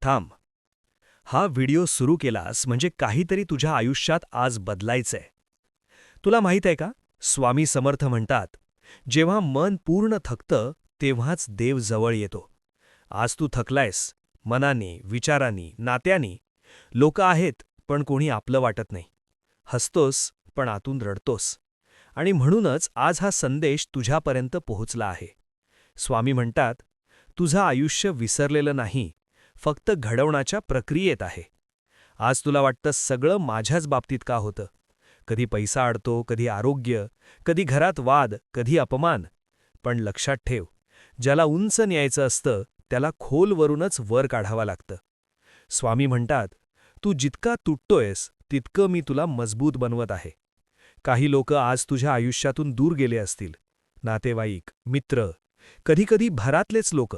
थांब. हा व्हिडिओ सुरू केलास म्हणजे काहीतरी तुझ्या आयुष्यात आज बदलायचंय. तुला माहीत आहे का, स्वामी समर्थ म्हणतात, जेव्हा मन पूर्ण थकतं तेव्हाच देव जवळ येतो. आज तू थकलायस, मनाने, विचारांनी, नात्यांनी. लोक आहेत, पण कोणी आपलं वाटत नाही. हसतोस, पण आतून रडतोस. आणि म्हणूनच आज हा संदेश तुझ्यापर्यंत पोहोचला आहे. स्वामी म्हणतात, तुझं आयुष्य विसरलेलं नाही, फक्त घडवण्याच्या प्रक्रियेत आहे. आज तुला वाटतं सगळं माझ्याच बाबतीत का होतं? कधी पैसा अडतो, कधी आरोग्य, कधी घरात वाद, कधी अपमान. पण लक्षात ठेव, ज्याला उंच न्यायचं असतं त्याला खोलवरूनच वर काढावं लागतं. स्वामी म्हणतात, तू जितका तुटतोयस तितकं मी तुला मजबूत बनवत आहे. काही लोक आज तुझ्या आयुष्यातून दूर गेले असतील, नातेवाईक, मित्र, कधीकधी घरातलेच लोक.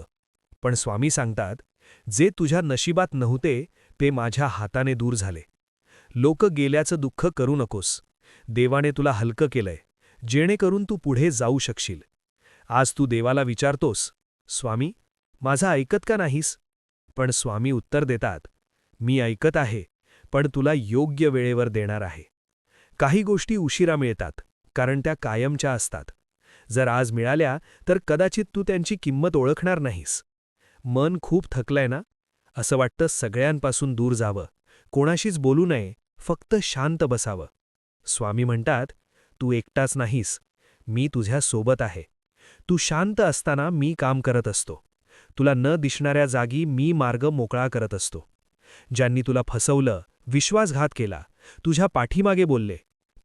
पण स्वामी सांगतात, जे तुझ्या नशिबात नव्हते ते माझ्या हाताने दूर झाले. लोक गेल्याचं दुःख करू नकोस. देवाने तुला हलकं केलंय, जेणेकरून तू पुढे जाऊ शकशील. आज तू देवाला विचारतोस, स्वामी, माझं ऐकत का नाहीस? पण स्वामी उत्तर देतात, मी ऐकत आहे, पण तुला योग्य वेळेवर देणार आहे. काही गोष्टी उशिरा मिळतात, कारण त्या कायमच्या असतात. जर आज मिळाल्या तर कदाचित तू त्यांची किंमत ओळखणार नाहीस. मन खूप थकलंय ना? असं वाटतं सगळ्यांपासून दूर जावं, कोणाशीच बोलू नये, फक्त शांत बसावं. स्वामी म्हणतात, तू एकटाच नाहीस, मी तुझ्या सोबत आहे. तू शांत असताना मी काम करत असतो. तुला न दिसणाऱ्या जागी मी मार्ग मोकळा करत असतो. ज्यांनी तुला फसवलं, विश्वासघात केला, तुझ्या पाठीमागे बोलले,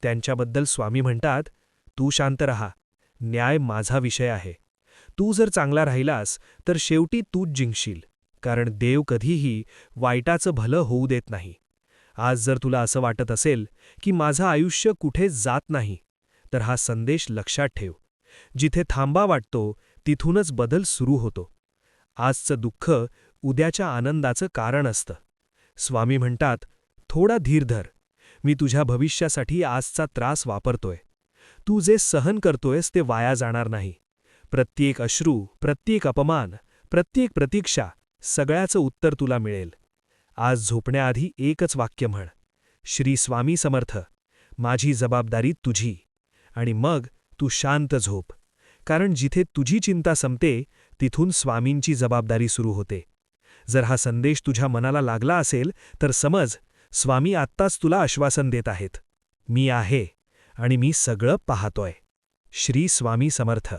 त्यांच्याबद्दल स्वामी म्हणतात, तू शांत रहा, न्याय माझा विषय आहे. तू जर चांगला राहिलास तर शेवटी तूच जिंकशील, कारण देव कधीही वाईटाचं भलं होऊ देत नाही. आज जर तुला असं वाटत असेल की माझं आयुष्य कुठे जात नाही, तर हा संदेश लक्षात ठेव. जिथे थांबा वाटतो तिथूनच बदल सुरू होतो. आजचं दुःख उद्याच्या आनंदाचं कारण असतं. स्वामी म्हणतात, थोडा धीर धर, मी तुझ्या भविष्यासाठी आजचा त्रास वापरतोय. तू जे सहन करतोयस ते वाया जाणार नाही. प्रत्येक अश्रू, प्रत्येक अपमान, प्रत्येक प्रतीक्षा, सगळ्याचं उत्तर तुला मिळेल. आज झोपण्याआधी एकच वाक्य म्हण, श्री स्वामी समर्थ, माझी जबाबदारी तुझी. आणि मग तू शांत झोप, कारण जिथे तुझी चिंता संपते तिथून स्वामींची जबाबदारी सुरू होते. जर हा संदेश तुझ्या मनाला लागला असेल तर समज, स्वामी आत्ताच तुला आश्वासन देत आहेत, मी आहे आणि मी सगळं पाहतोय. श्री स्वामी समर्थ.